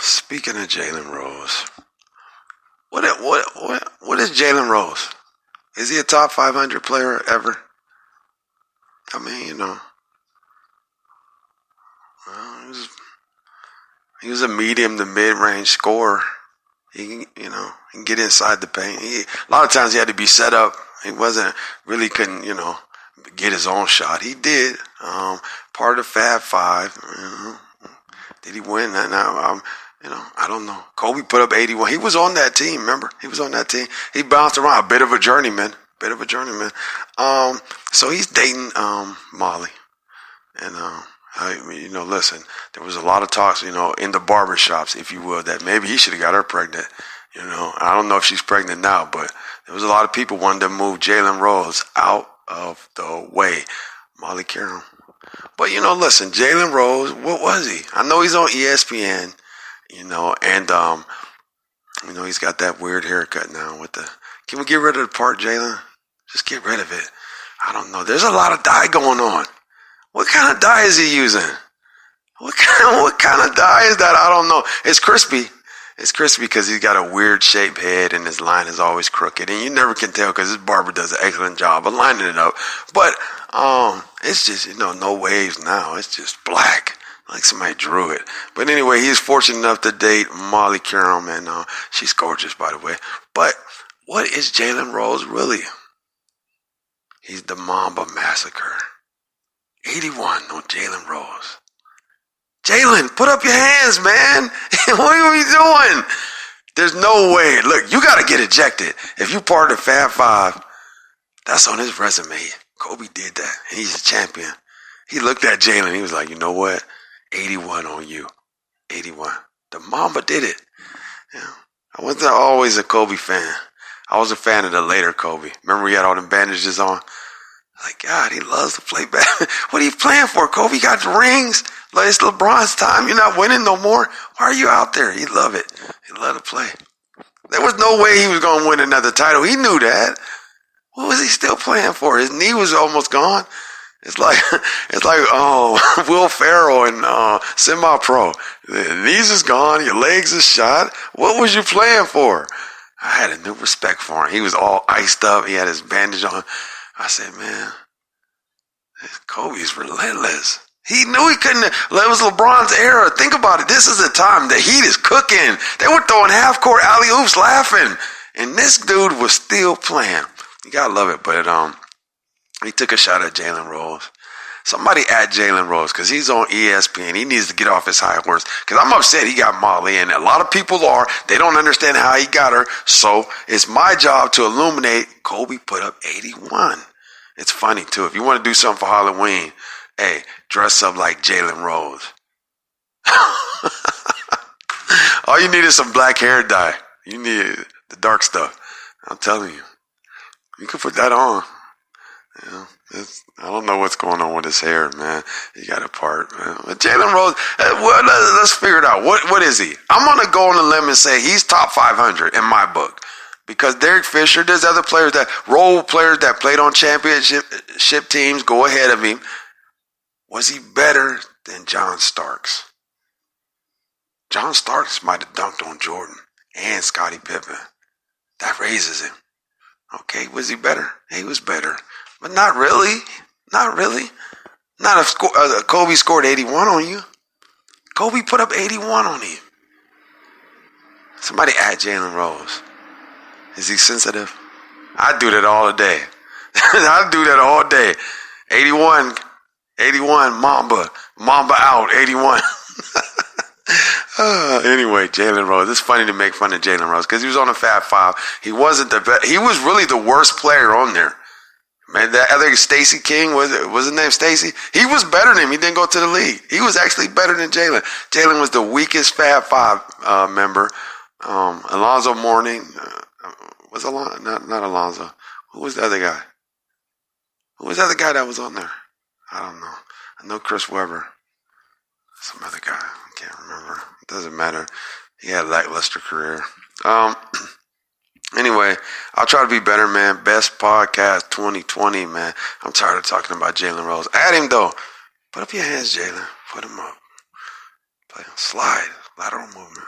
Speaking of Jalen Rose, what is Jalen Rose? Is he a top 500 player ever? I mean, well, he was a medium to mid-range scorer. He can get inside the paint. A lot of times he had to be set up. He couldn't, get his own shot. He did. Part of the Fab Five. Did he win that? Now, I don't know. Kobe put up 81. He was on that team, remember? He was on that team. He bounced around. A bit of a journeyman. So he's dating Molly. And listen, there was a lot of talks, in the barbershops, if you will, that maybe he should have got her pregnant. I don't know if she's pregnant now, but there was a lot of people wanting to move Jalen Rose out of the way. Molly Carum. But, listen, Jalen Rose, what was he? I know he's on ESPN, and, he's got that weird haircut now can we get rid of the part, Jalen? Just get rid of it. I don't know. There's a lot of dye going on. What kind of dye is he using? What kind of dye is that? I don't know. It's crispy. It's crispy because he's got a weird shaped head and his line is always crooked. And you never can tell because his barber does an excellent job of lining it up. But it's just, no waves now. It's just black. Like somebody drew it. But anyway, he's fortunate enough to date Molly Carum. And she's gorgeous, by the way. But what is Jalen Rose really? He's the Mamba Massacre. 81 on Jalen Rose. Jalen, put up your hands, man. What are you doing? There's no way. Look, you got to get ejected. If you part of the Fab Five, that's on his resume. Kobe did that. And he's a champion. He looked at Jalen. He was like, you know what? 81 on you. 81. The Mamba did it. I wasn't always a Kobe fan. I was a fan of the later Kobe. Remember he had all them bandages on? Like, God, he loves to play back. What are you playing for, Kobe? You got the rings. Like, it's LeBron's time. You're not winning no more. Why are you out there? He loved it. He loved to play. There was no way he was going to win another title. He knew that. What was he still playing for? His knee was almost gone. It's like Will Ferrell and semi-pro. The knees is gone. Your legs is shot. What was you playing for? I had a new respect for him. He was all iced up. He had his bandage on. I said, man, Kobe's relentless. He knew he couldn't. It was LeBron's era. Think about it. This is the time. The heat is cooking. They were throwing half-court alley-oops laughing. And this dude was still playing. You got to love it. But he took a shot at Jalen Rose. Somebody at Jalen Rose because he's on ESPN. He needs to get off his high horse because I'm upset he got Molly, and a lot of people are. They don't understand how he got her. So it's my job to illuminate. Kobe put up 81. It's funny, too. If you want to do something for Halloween, hey, dress up like Jalen Rose. All you need is some black hair dye. You need the dark stuff. I'm telling you. You can put that on. I don't know what's going on with his hair, man. He got a part, man. But Jalen Rose, let's figure it out. What is he? I'm going to go on a limb and say he's top 500 in my book. Because Derek Fisher, there's other players role players that played on championship teams go ahead of him. Was he better than John Starks? John Starks might have dunked on Jordan and Scottie Pippen. That raises him. Okay, was he better? He was better. But not really. Not really. Not if Kobe scored 81 on you. Kobe put up 81 on you. Somebody at Jalen Rose. Is he sensitive? I do that all day. I do that all day. 81, Mamba out, 81. Anyway, Jalen Rose. It's funny to make fun of Jalen Rose because he was on the Fab Five. He wasn't the best. He was really the worst player on there. Man, that other Stacey King, was his name Stacey? He was better than him. He didn't go to the league. He was actually better than Jalen. Jalen was the weakest Fab Five member. Alonzo Mourning was Alonzo, not Alonzo. Who was the other guy? Who was the other guy that was on there? I don't know. I know Chris Webber. Some other guy. I can't remember. It doesn't matter. He had a lackluster career. Anyway, I'll try to be better, man. Best podcast 2020, man. I'm tired of talking about Jalen Rose. Add him, though. Put up your hands, Jalen. Put him up. Play. Slide. Lateral movement.